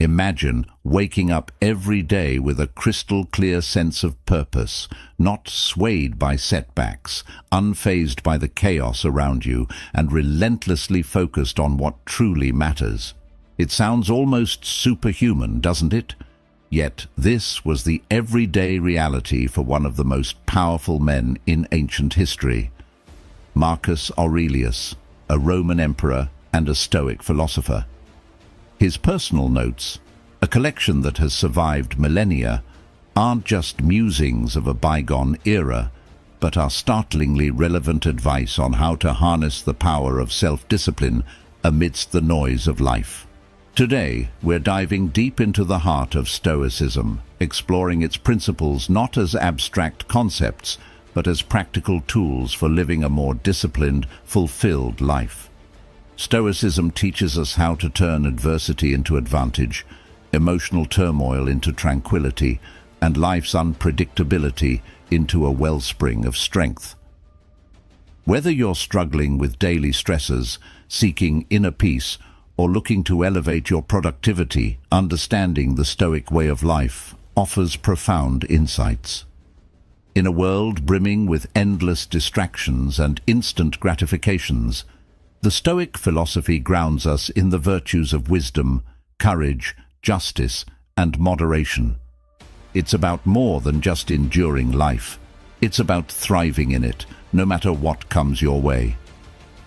Imagine waking up every day with a crystal-clear sense of purpose, not swayed by setbacks, unfazed by the chaos around you, and relentlessly focused on what truly matters. It sounds almost superhuman, doesn't it? Yet this was the everyday reality for one of the most powerful men in ancient history, Marcus Aurelius, a Roman emperor and a Stoic philosopher. His personal notes, a collection that has survived millennia, aren't just musings of a bygone era, but are startlingly relevant advice on how to harness the power of self-discipline amidst the noise of life. Today, we're diving deep into the heart of Stoicism, exploring its principles not as abstract concepts, but as practical tools for living a more disciplined, fulfilled life. Stoicism teaches us how to turn adversity into advantage, emotional turmoil into tranquility, and life's unpredictability into a wellspring of strength. Whether you're struggling with daily stresses, seeking inner peace, or looking to elevate your productivity, understanding the Stoic way of life offers profound insights. In a world brimming with endless distractions and instant gratifications, the Stoic philosophy grounds us in the virtues of wisdom, courage, justice, and moderation. It's about more than just enduring life. It's about thriving in it, no matter what comes your way.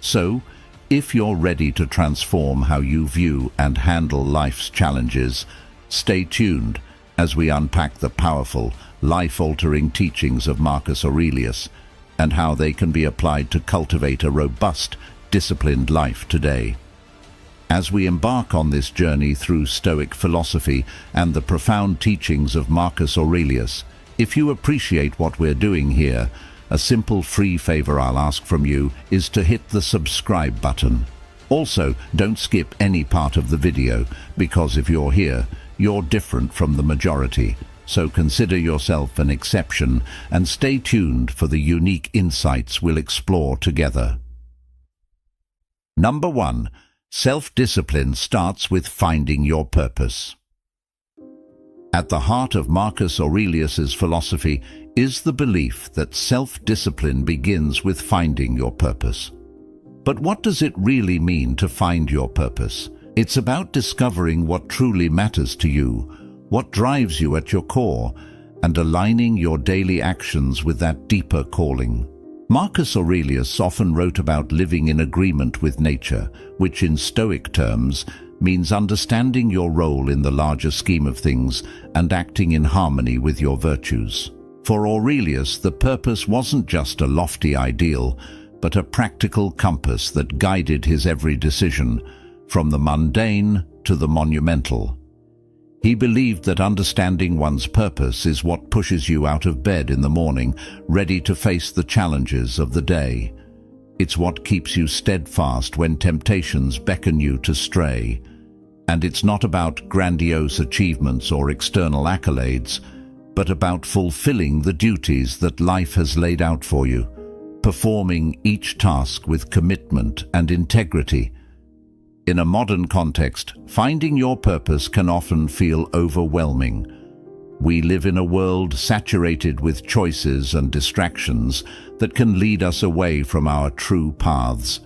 So, if you're ready to transform how you view and handle life's challenges, stay tuned as we unpack the powerful, life-altering teachings of Marcus Aurelius and how they can be applied to cultivate a robust, disciplined life today. As we embark on this journey through Stoic philosophy and the profound teachings of Marcus Aurelius, if you appreciate what we're doing here, a simple free favor I'll ask from you is to hit the subscribe button. Also, don't skip any part of the video, because if you're here, you're different from the majority. So consider yourself an exception and stay tuned for the unique insights we'll explore together. Number 1. Self-discipline starts with finding your purpose. At the heart of Marcus Aurelius's philosophy is the belief that self-discipline begins with finding your purpose. But what does it really mean to find your purpose? It's about discovering what truly matters to you, what drives you at your core, and aligning your daily actions with that deeper calling. Marcus Aurelius often wrote about living in agreement with nature, which in Stoic terms means understanding your role in the larger scheme of things and acting in harmony with your virtues. For Aurelius, the purpose wasn't just a lofty ideal, but a practical compass that guided his every decision, from the mundane to the monumental. He believed that understanding one's purpose is what pushes you out of bed in the morning, ready to face the challenges of the day. It's what keeps you steadfast when temptations beckon you to stray. And it's not about grandiose achievements or external accolades, but about fulfilling the duties that life has laid out for you, performing each task with commitment and integrity. In a modern context, finding your purpose can often feel overwhelming. We live in a world saturated with choices and distractions that can lead us away from our true paths.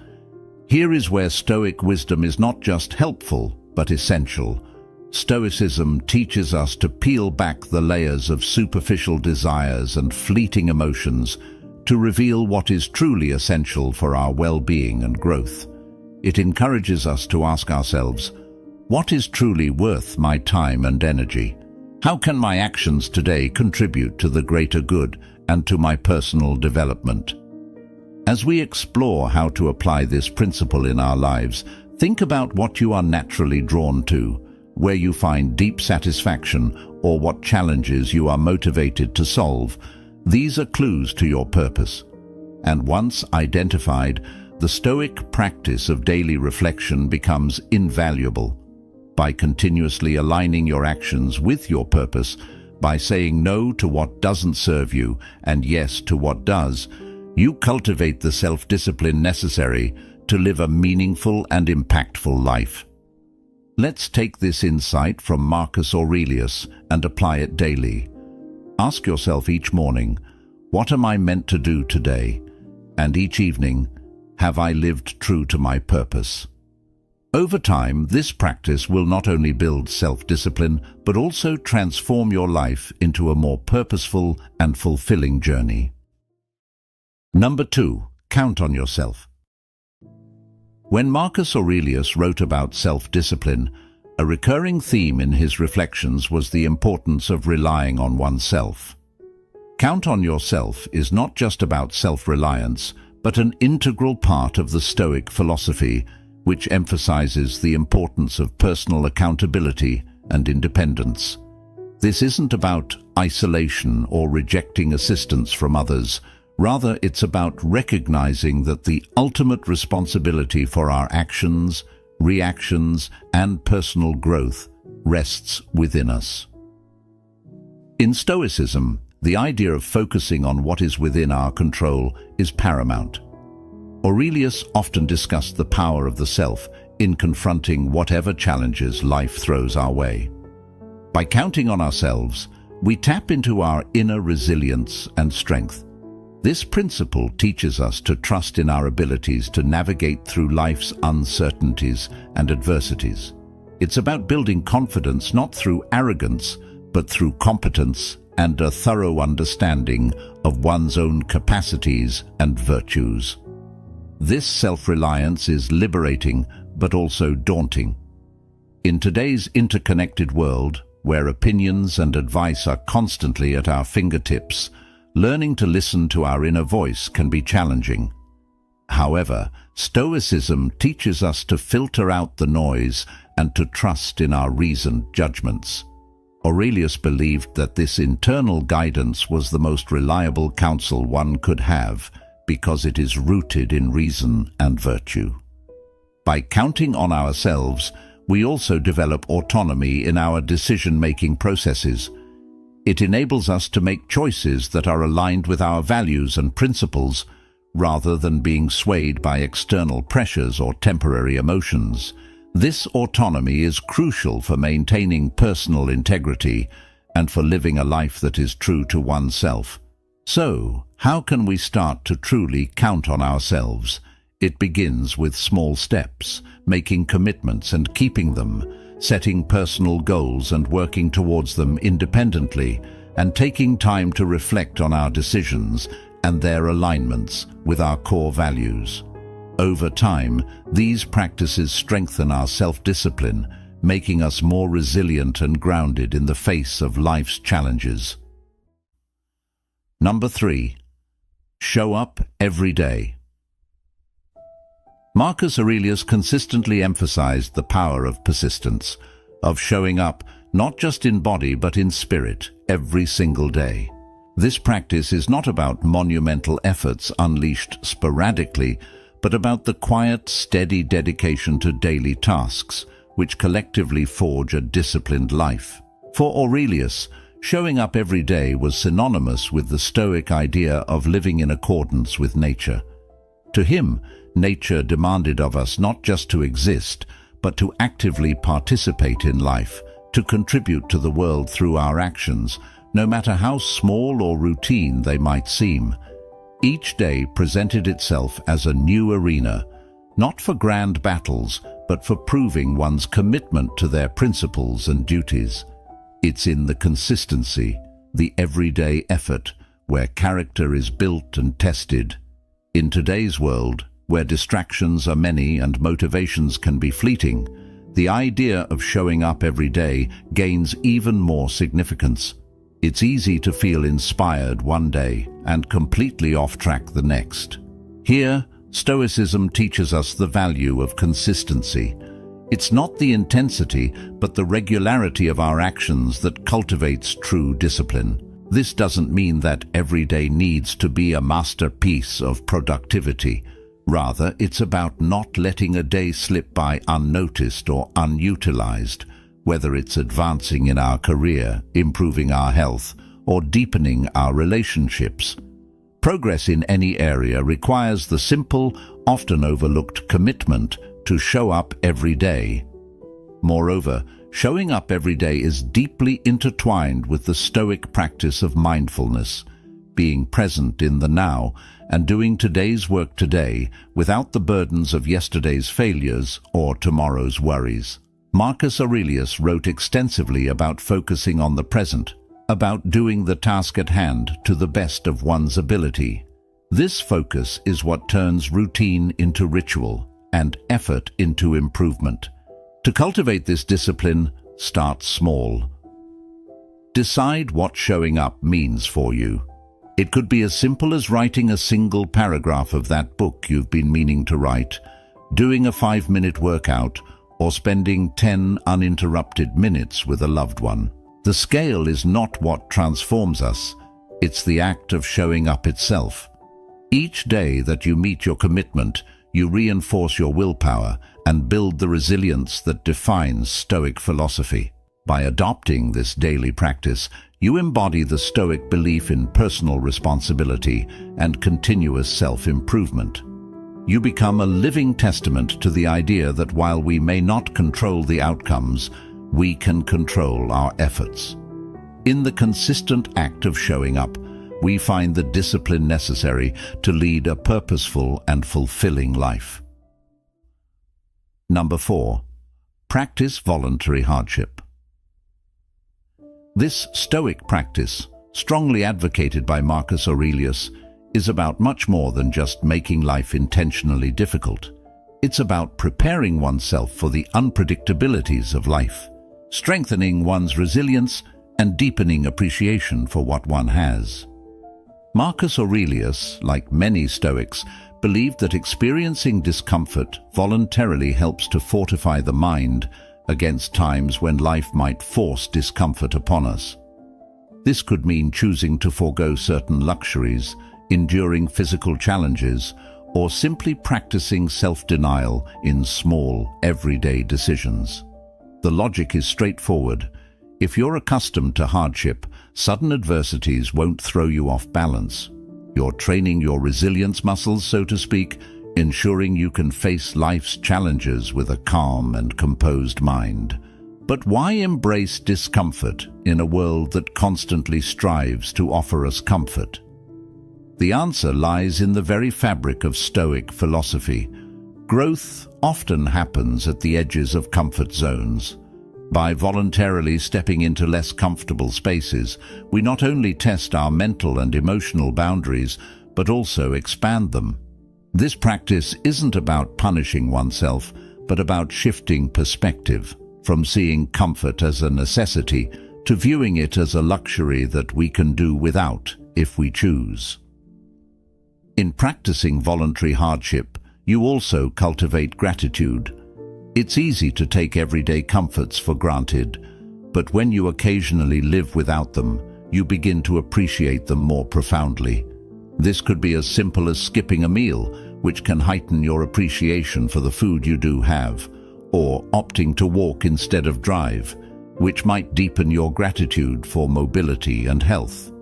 Here is where Stoic wisdom is not just helpful, but essential. Stoicism teaches us to peel back the layers of superficial desires and fleeting emotions to reveal what is truly essential for our well-being and growth. It encourages us to ask ourselves, what is truly worth my time and energy? How can my actions today contribute to the greater good and to my personal development? As we explore how to apply this principle in our lives, think about what you are naturally drawn to, where you find deep satisfaction, or what challenges you are motivated to solve. These are clues to your purpose. And once identified, the Stoic practice of daily reflection becomes invaluable. By continuously aligning your actions with your purpose, by saying no to what doesn't serve you and yes to what does, you cultivate the self-discipline necessary to live a meaningful and impactful life. Let's take this insight from Marcus Aurelius and apply it daily. Ask yourself each morning, what am I meant to do today? And each evening, have I lived true to my purpose? Over time, this practice will not only build self-discipline, but also transform your life into a more purposeful and fulfilling journey. Number 2, count on yourself. When Marcus Aurelius wrote about self-discipline, a recurring theme in his reflections was the importance of relying on oneself. Count on yourself is not just about self-reliance, but an integral part of the Stoic philosophy, which emphasizes the importance of personal accountability and independence. This isn't about isolation or rejecting assistance from others. Rather, it's about recognizing that the ultimate responsibility for our actions, reactions, and personal growth rests within us. In Stoicism, the idea of focusing on what is within our control is paramount. Aurelius often discussed the power of the self in confronting whatever challenges life throws our way. By counting on ourselves, we tap into our inner resilience and strength. This principle teaches us to trust in our abilities to navigate through life's uncertainties and adversities. It's about building confidence not through arrogance, but through competence and a thorough understanding of one's own capacities and virtues. This self-reliance is liberating, but also daunting. In today's interconnected world, where opinions and advice are constantly at our fingertips, learning to listen to our inner voice can be challenging. However, Stoicism teaches us to filter out the noise and to trust in our reasoned judgments. Aurelius believed that this internal guidance was the most reliable counsel one could have, because it is rooted in reason and virtue. By counting on ourselves, we also develop autonomy in our decision-making processes. It enables us to make choices that are aligned with our values and principles, rather than being swayed by external pressures or temporary emotions. This autonomy is crucial for maintaining personal integrity and for living a life that is true to oneself. So, how can we start to truly count on ourselves? It begins with small steps, making commitments and keeping them, setting personal goals and working towards them independently, and taking time to reflect on our decisions and their alignments with our core values. Over time, these practices strengthen our self-discipline, making us more resilient and grounded in the face of life's challenges. Number 3. Show up every day. Marcus Aurelius consistently emphasized the power of persistence, of showing up not just in body but in spirit every single day. This practice is not about monumental efforts unleashed sporadically, but about the quiet, steady dedication to daily tasks, which collectively forge a disciplined life. For Aurelius, showing up every day was synonymous with the Stoic idea of living in accordance with nature. To him, nature demanded of us not just to exist, but to actively participate in life, to contribute to the world through our actions, no matter how small or routine they might seem. Each day presented itself as a new arena, not for grand battles, but for proving one's commitment to their principles and duties. It's in the consistency, the everyday effort, where character is built and tested. In today's world, where distractions are many and motivations can be fleeting, the idea of showing up every day gains even more significance. It's easy to feel inspired one day and completely off track the next. Here, Stoicism teaches us the value of consistency. It's not the intensity, but the regularity of our actions that cultivates true discipline. This doesn't mean that every day needs to be a masterpiece of productivity. Rather, it's about not letting a day slip by unnoticed or unutilized, whether it's advancing in our career, improving our health, or deepening our relationships. Progress in any area requires the simple, often overlooked commitment to show up every day. Moreover, showing up every day is deeply intertwined with the Stoic practice of mindfulness, being present in the now and doing today's work today without the burdens of yesterday's failures or tomorrow's worries. Marcus Aurelius wrote extensively about focusing on the present, about doing the task at hand to the best of one's ability. This focus is what turns routine into ritual and effort into improvement. To cultivate this discipline, start small. Decide what showing up means for you. It could be as simple as writing a single paragraph of that book you've been meaning to write, doing a 5-minute workout, or spending 10 uninterrupted minutes with a loved one. The scale is not what transforms us, it's the act of showing up itself. Each day that you meet your commitment, you reinforce your willpower and build the resilience that defines Stoic philosophy. By adopting this daily practice, you embody the Stoic belief in personal responsibility and continuous self-improvement. You become a living testament to the idea that while we may not control the outcomes, we can control our efforts. In the consistent act of showing up, we find the discipline necessary to lead a purposeful and fulfilling life. Number 4. Practice voluntary hardship. This Stoic practice, strongly advocated by Marcus Aurelius, is about much more than just making life intentionally difficult. It's about preparing oneself for the unpredictabilities of life, strengthening one's resilience, and deepening appreciation for what one has. Marcus Aurelius, like many Stoics, believed that experiencing discomfort voluntarily helps to fortify the mind against times when life might force discomfort upon us. This could mean choosing to forego certain luxuries, enduring physical challenges, or simply practicing self-denial in small, everyday decisions. The logic is straightforward. If you're accustomed to hardship, sudden adversities won't throw you off balance. You're training your resilience muscles, so to speak, ensuring you can face life's challenges with a calm and composed mind. But why embrace discomfort in a world that constantly strives to offer us comfort? The answer lies in the very fabric of Stoic philosophy. Growth often happens at the edges of comfort zones. By voluntarily stepping into less comfortable spaces, we not only test our mental and emotional boundaries, but also expand them. This practice isn't about punishing oneself, but about shifting perspective, from seeing comfort as a necessity to viewing it as a luxury that we can do without if we choose. In practicing voluntary hardship, you also cultivate gratitude. It's easy to take everyday comforts for granted, but when you occasionally live without them, you begin to appreciate them more profoundly. This could be as simple as skipping a meal, which can heighten your appreciation for the food you do have, or opting to walk instead of drive, which might deepen your gratitude for mobility and health.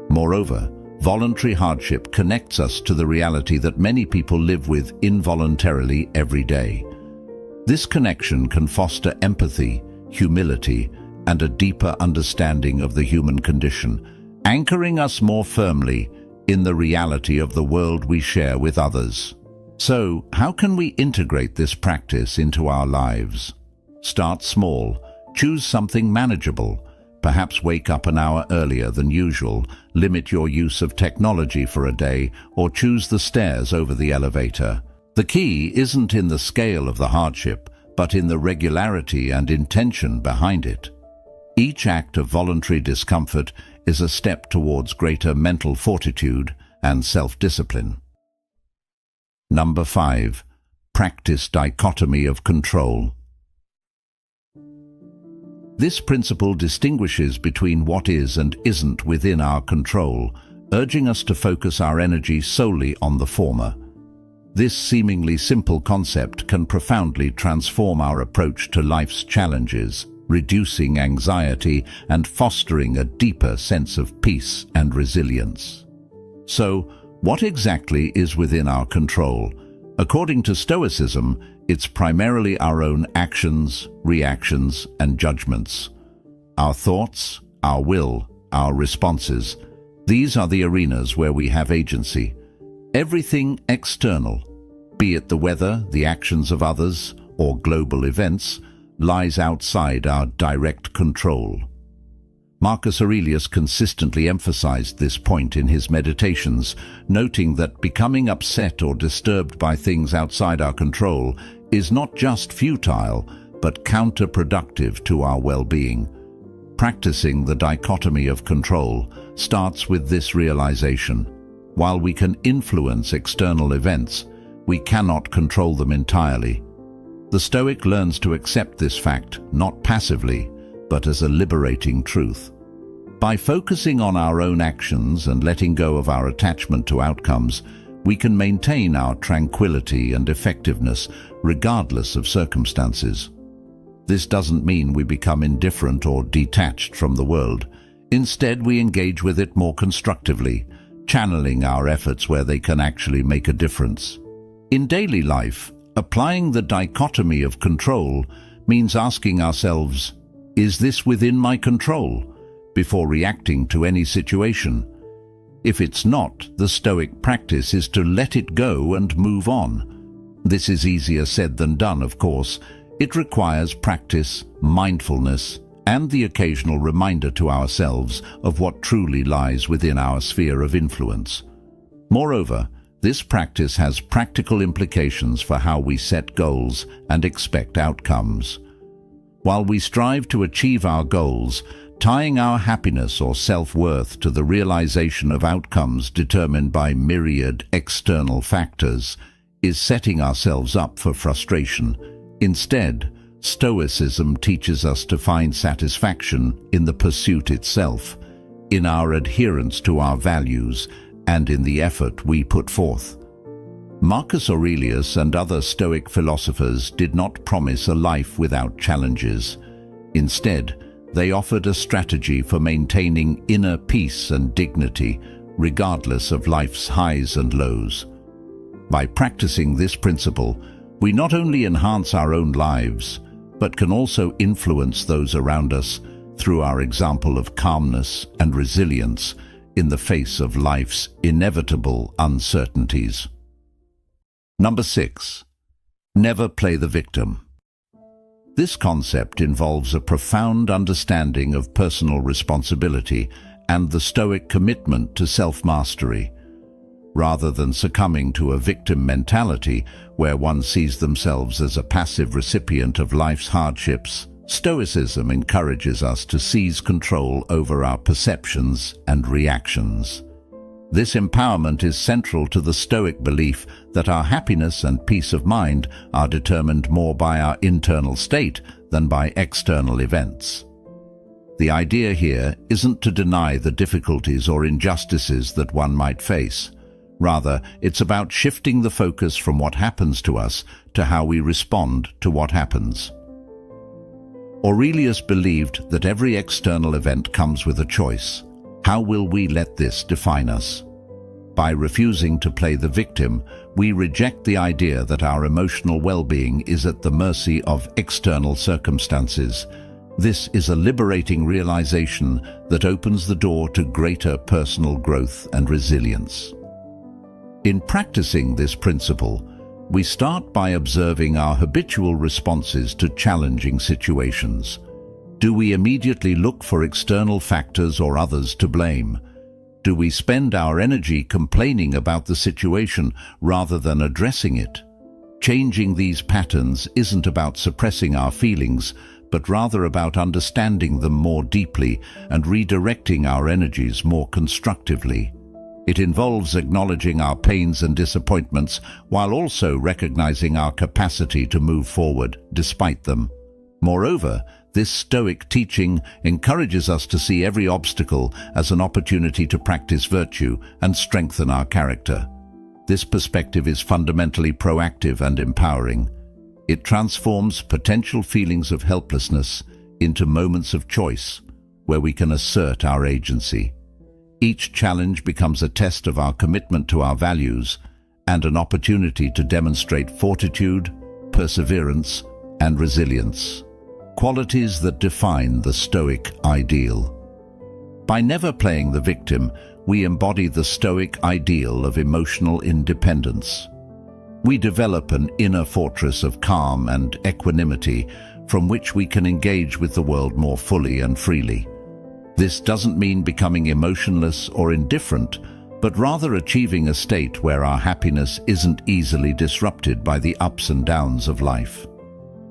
Moreover, voluntary hardship connects us to the reality that many people live with involuntarily every day. This connection can foster empathy, humility, and a deeper understanding of the human condition, anchoring us more firmly in the reality of the world we share with others. So, how can we integrate this practice into our lives? Start small. Choose something manageable. Perhaps wake up an hour earlier than usual, limit your use of technology for a day, or choose the stairs over the elevator. The key isn't in the scale of the hardship, but in the regularity and intention behind it. Each act of voluntary discomfort is a step towards greater mental fortitude and self-discipline. Number 5. Practice dichotomy of control. This principle distinguishes between what is and isn't within our control, urging us to focus our energy solely on the former. This seemingly simple concept can profoundly transform our approach to life's challenges, reducing anxiety and fostering a deeper sense of peace and resilience. So, what exactly is within our control? According to Stoicism, it's primarily our own actions, reactions, and judgments. Our thoughts, our will, our responses, these are the arenas where we have agency. Everything external, be it the weather, the actions of others, or global events, lies outside our direct control. Marcus Aurelius consistently emphasized this point in his meditations, noting that becoming upset or disturbed by things outside our control is not just futile, but counterproductive to our well-being. Practicing the dichotomy of control starts with this realization. While we can influence external events, we cannot control them entirely. The Stoic learns to accept this fact, not passively, but as a liberating truth. By focusing on our own actions and letting go of our attachment to outcomes, we can maintain our tranquility and effectiveness regardless of circumstances. This doesn't mean we become indifferent or detached from the world. Instead, we engage with it more constructively, channeling our efforts where they can actually make a difference. In daily life, applying the dichotomy of control means asking ourselves, is this within my control? Before reacting to any situation. If it's not, the Stoic practice is to let it go and move on. This is easier said than done, of course. It requires practice, mindfulness, and the occasional reminder to ourselves of what truly lies within our sphere of influence. Moreover, this practice has practical implications for how we set goals and expect outcomes. While we strive to achieve our goals, tying our happiness or self-worth to the realization of outcomes determined by myriad external factors is setting ourselves up for frustration. Instead, Stoicism teaches us to find satisfaction in the pursuit itself, in our adherence to our values, and in the effort we put forth. Marcus Aurelius and other Stoic philosophers did not promise a life without challenges. Instead, they offered a strategy for maintaining inner peace and dignity, regardless of life's highs and lows. By practicing this principle, we not only enhance our own lives, but can also influence those around us through our example of calmness and resilience in the face of life's inevitable uncertainties. Number 6. Never play the victim. This concept involves a profound understanding of personal responsibility and the Stoic commitment to self-mastery. Rather than succumbing to a victim mentality where one sees themselves as a passive recipient of life's hardships, Stoicism encourages us to seize control over our perceptions and reactions. This empowerment is central to the Stoic belief that our happiness and peace of mind are determined more by our internal state than by external events. The idea here isn't to deny the difficulties or injustices that one might face. Rather, it's about shifting the focus from what happens to us to how we respond to what happens. Aurelius believed that every external event comes with a choice. How will we let this define us? By refusing to play the victim, we reject the idea that our emotional well-being is at the mercy of external circumstances. This is a liberating realization that opens the door to greater personal growth and resilience. In practicing this principle, we start by observing our habitual responses to challenging situations. Do we immediately look for external factors or others to blame? Do we spend our energy complaining about the situation rather than addressing it? Changing these patterns isn't about suppressing our feelings, but rather about understanding them more deeply and redirecting our energies more constructively. It involves acknowledging our pains and disappointments while also recognizing our capacity to move forward despite them. Moreover, this Stoic teaching encourages us to see every obstacle as an opportunity to practice virtue and strengthen our character. This perspective is fundamentally proactive and empowering. It transforms potential feelings of helplessness into moments of choice where we can assert our agency. Each challenge becomes a test of our commitment to our values, and an opportunity to demonstrate fortitude, perseverance, and resilience, qualities that define the Stoic ideal. By never playing the victim, we embody the Stoic ideal of emotional independence. We develop an inner fortress of calm and equanimity from which we can engage with the world more fully and freely. This doesn't mean becoming emotionless or indifferent, but rather achieving a state where our happiness isn't easily disrupted by the ups and downs of life.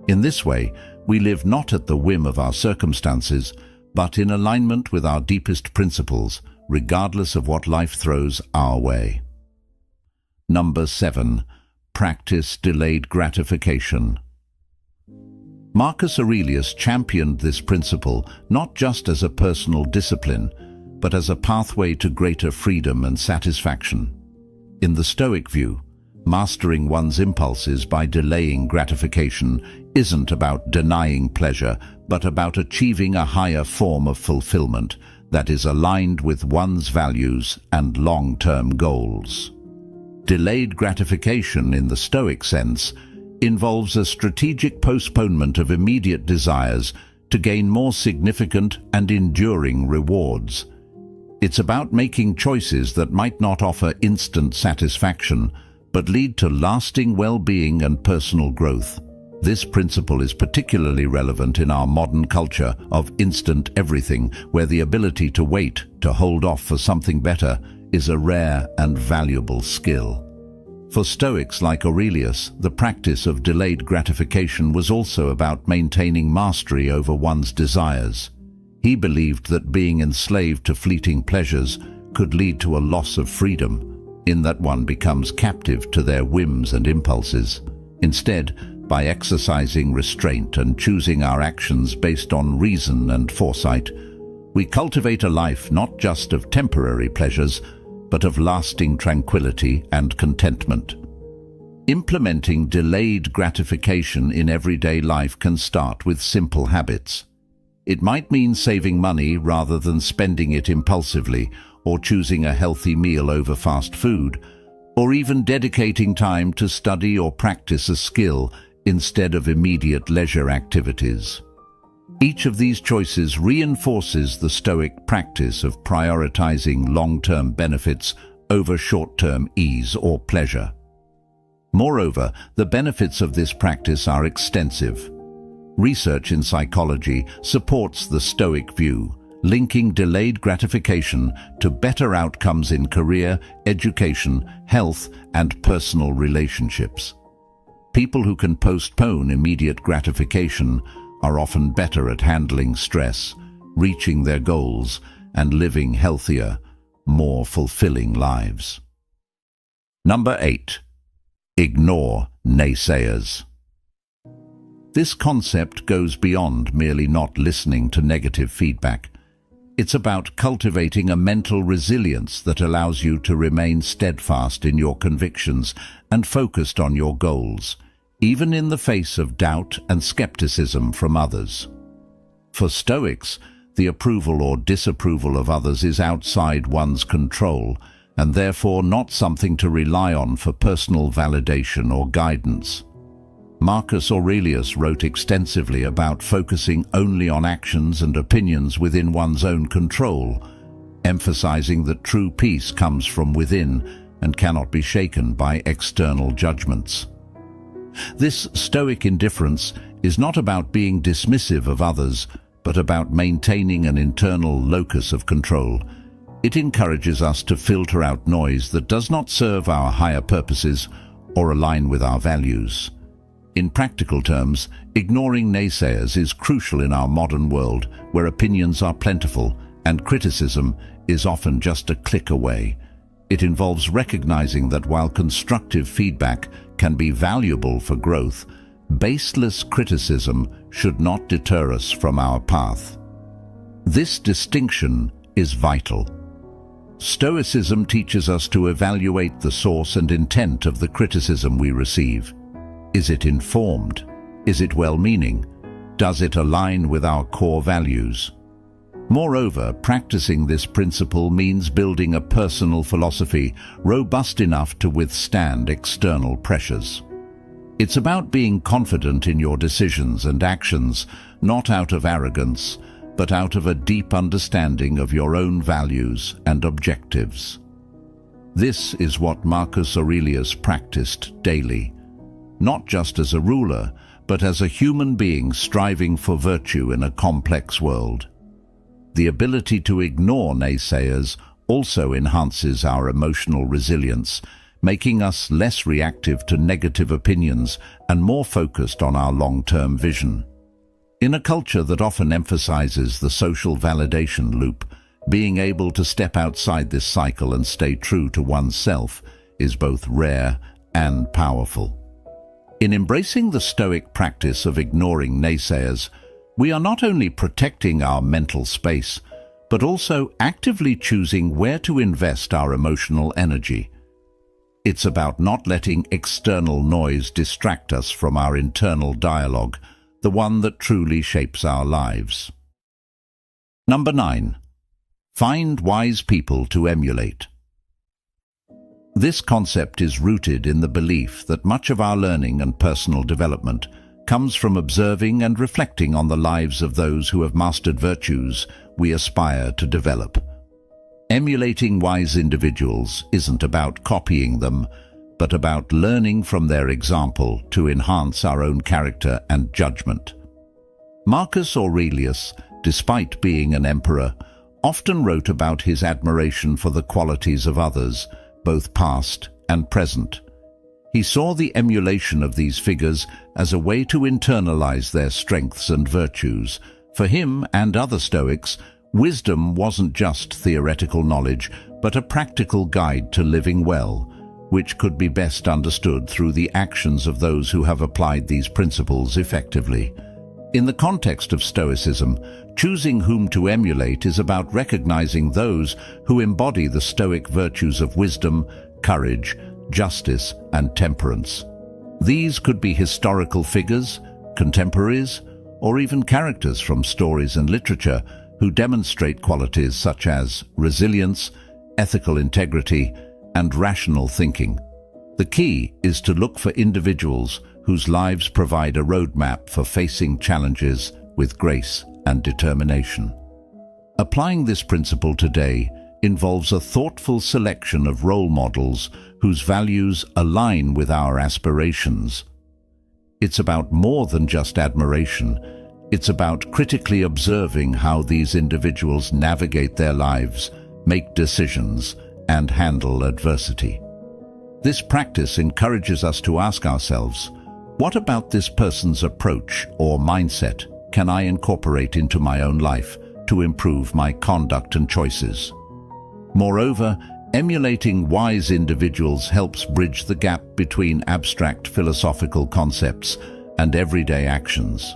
In this way, we live not at the whim of our circumstances, but in alignment with our deepest principles, regardless of what life throws our way. Number 7. Practice delayed gratification. Marcus Aurelius championed this principle not just as a personal discipline, but as a pathway to greater freedom and satisfaction. In the Stoic view, mastering one's impulses by delaying gratification isn't about denying pleasure, but about achieving a higher form of fulfillment that is aligned with one's values and long-term goals. Delayed gratification, in the Stoic sense, involves a strategic postponement of immediate desires to gain more significant and enduring rewards. It's about making choices that might not offer instant satisfaction, but lead to lasting well-being and personal growth. This principle is particularly relevant in our modern culture of instant everything, where the ability to wait, to hold off for something better, is a rare and valuable skill. For Stoics like Aurelius, the practice of delayed gratification was also about maintaining mastery over one's desires. He believed that being enslaved to fleeting pleasures could lead to a loss of freedom, in that one becomes captive to their whims and impulses. Instead, by exercising restraint and choosing our actions based on reason and foresight, we cultivate a life not just of temporary pleasures, but of lasting tranquility and contentment. Implementing delayed gratification in everyday life can start with simple habits. It might mean saving money rather than spending it impulsively, or choosing a healthy meal over fast food, or even dedicating time to study or practice a skill instead of immediate leisure activities. Each of these choices reinforces the Stoic practice of prioritizing long-term benefits over short-term ease or pleasure. Moreover, the benefits of this practice are extensive. Research in psychology supports the Stoic view, linking delayed gratification to better outcomes in career, education, health, and personal relationships. People who can postpone immediate gratification are often better at handling stress, reaching their goals, and living healthier, more fulfilling lives. Number 8. Ignore naysayers. This concept goes beyond merely not listening to negative feedback. It's about cultivating a mental resilience that allows you to remain steadfast in your convictions and focused on your goals, even in the face of doubt and skepticism from others. For Stoics, the approval or disapproval of others is outside one's control, and therefore not something to rely on for personal validation or guidance. Marcus Aurelius wrote extensively about focusing only on actions and opinions within one's own control, emphasizing that true peace comes from within and cannot be shaken by external judgments. This Stoic indifference is not about being dismissive of others, but about maintaining an internal locus of control. It encourages us to filter out noise that does not serve our higher purposes or align with our values. In practical terms, ignoring naysayers is crucial in our modern world, where opinions are plentiful and criticism is often just a click away. It involves recognizing that while constructive feedback can be valuable for growth, baseless criticism should not deter us from our path. This distinction is vital. Stoicism teaches us to evaluate the source and intent of the criticism we receive. Is it informed? Is it well-meaning? Does it align with our core values? Moreover, practicing this principle means building a personal philosophy robust enough to withstand external pressures. It's about being confident in your decisions and actions, not out of arrogance, but out of a deep understanding of your own values and objectives. This is what Marcus Aurelius practiced daily, not just as a ruler, but as a human being striving for virtue in a complex world. The ability to ignore naysayers also enhances our emotional resilience, making us less reactive to negative opinions and more focused on our long-term vision. In a culture that often emphasizes the social validation loop, being able to step outside this cycle and stay true to oneself is both rare and powerful. In embracing the Stoic practice of ignoring naysayers, we are not only protecting our mental space, but also actively choosing where to invest our emotional energy. It's about not letting external noise distract us from our internal dialogue, the one that truly shapes our lives. Number 9. Find wise people to emulate. This concept is rooted in the belief that much of our learning and personal development comes from observing and reflecting on the lives of those who have mastered virtues we aspire to develop. Emulating wise individuals isn't about copying them, but about learning from their example to enhance our own character and judgment. Marcus Aurelius, despite being an emperor, often wrote about his admiration for the qualities of others, both past and present. He saw the emulation of these figures as a way to internalize their strengths and virtues. For him and other Stoics, wisdom wasn't just theoretical knowledge, but a practical guide to living well, which could be best understood through the actions of those who have applied these principles effectively. In the context of Stoicism, choosing whom to emulate is about recognizing those who embody the Stoic virtues of wisdom, courage, justice, and temperance. These could be historical figures, contemporaries, or even characters from stories and literature who demonstrate qualities such as resilience, ethical integrity, and rational thinking. The key is to look for individuals whose lives provide a roadmap for facing challenges with grace and determination. Applying this principle today involves a thoughtful selection of role models whose values align with our aspirations. It's about more than just admiration. It's about critically observing how these individuals navigate their lives, make decisions, and handle adversity. This practice encourages us to ask ourselves, what about this person's approach or mindset can I incorporate into my own life to improve my conduct and choices? Moreover, emulating wise individuals helps bridge the gap between abstract philosophical concepts and everyday actions.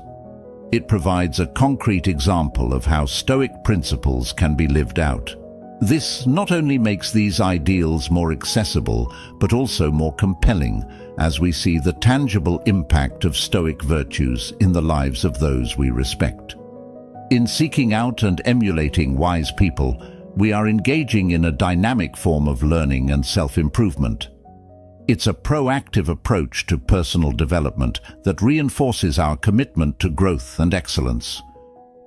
It provides a concrete example of how Stoic principles can be lived out. This not only makes these ideals more accessible, but also more compelling as we see the tangible impact of Stoic virtues in the lives of those we respect. In seeking out and emulating wise people, we are engaging in a dynamic form of learning and self-improvement. It's a proactive approach to personal development that reinforces our commitment to growth and excellence.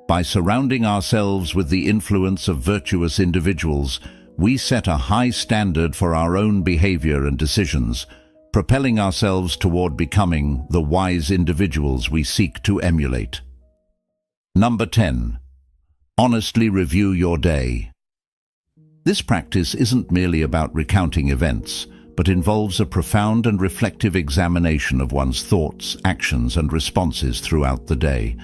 By surrounding ourselves with the influence of virtuous individuals, we set a high standard for our own behavior and decisions, propelling ourselves toward becoming the wise individuals we seek to emulate. Number 10. Honestly review your day. This practice isn't merely about recounting events, but involves a profound and reflective examination of one's thoughts, actions, and responses throughout the day.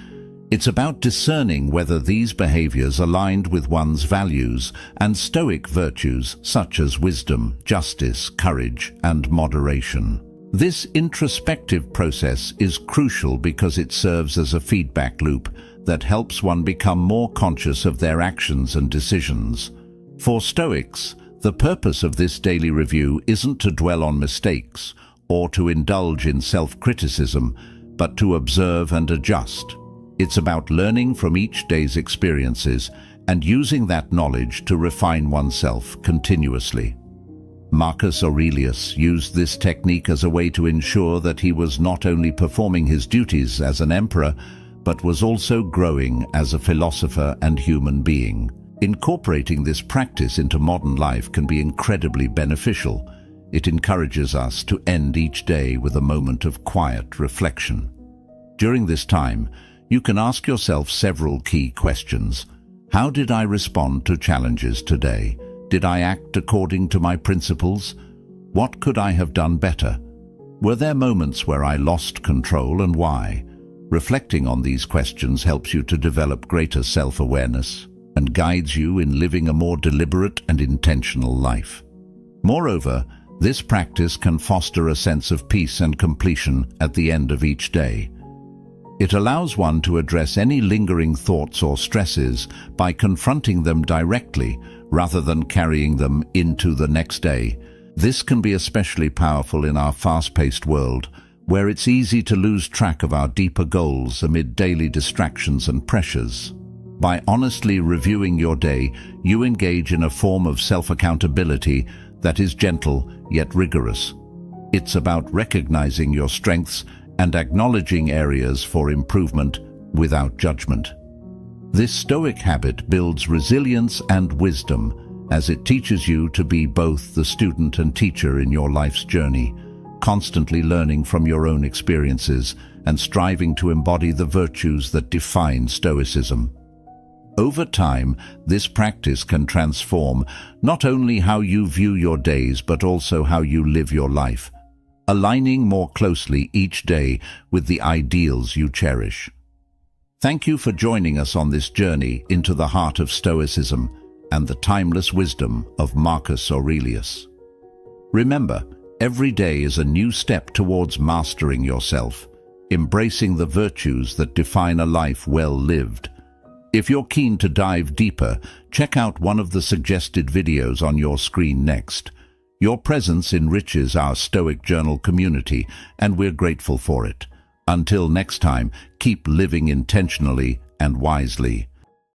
It's about discerning whether these behaviors aligned with one's values and Stoic virtues such as wisdom, justice, courage, and moderation. This introspective process is crucial because it serves as a feedback loop that helps one become more conscious of their actions and decisions. For Stoics, the purpose of this daily review isn't to dwell on mistakes or to indulge in self-criticism, but to observe and adjust. It's about learning from each day's experiences and using that knowledge to refine oneself continuously. Marcus Aurelius used this technique as a way to ensure that he was not only performing his duties as an emperor, but was also growing as a philosopher and human being. Incorporating this practice into modern life can be incredibly beneficial. It encourages us to end each day with a moment of quiet reflection. During this time, you can ask yourself several key questions. How did I respond to challenges today? Did I act according to my principles? What could I have done better? Were there moments where I lost control, and why? Reflecting on these questions helps you to develop greater self-awareness and guides you in living a more deliberate and intentional life. Moreover, this practice can foster a sense of peace and completion at the end of each day. It allows one to address any lingering thoughts or stresses by confronting them directly rather than carrying them into the next day. This can be especially powerful in our fast-paced world, where it's easy to lose track of our deeper goals amid daily distractions and pressures. By honestly reviewing your day, you engage in a form of self-accountability that is gentle yet rigorous. It's about recognizing your strengths and acknowledging areas for improvement without judgment. This Stoic habit builds resilience and wisdom as it teaches you to be both the student and teacher in your life's journey, constantly learning from your own experiences and striving to embody the virtues that define Stoicism. Over time, this practice can transform not only how you view your days but also how you live your life, aligning more closely each day with the ideals you cherish. Thank you for joining us on this journey into the heart of Stoicism and the timeless wisdom of Marcus Aurelius. Remember, every day is a new step towards mastering yourself, embracing the virtues that define a life well lived. If you're keen to dive deeper, check out one of the suggested videos on your screen next. Your presence enriches our Stoic Journal community, and we're grateful for it. Until next time, keep living intentionally and wisely.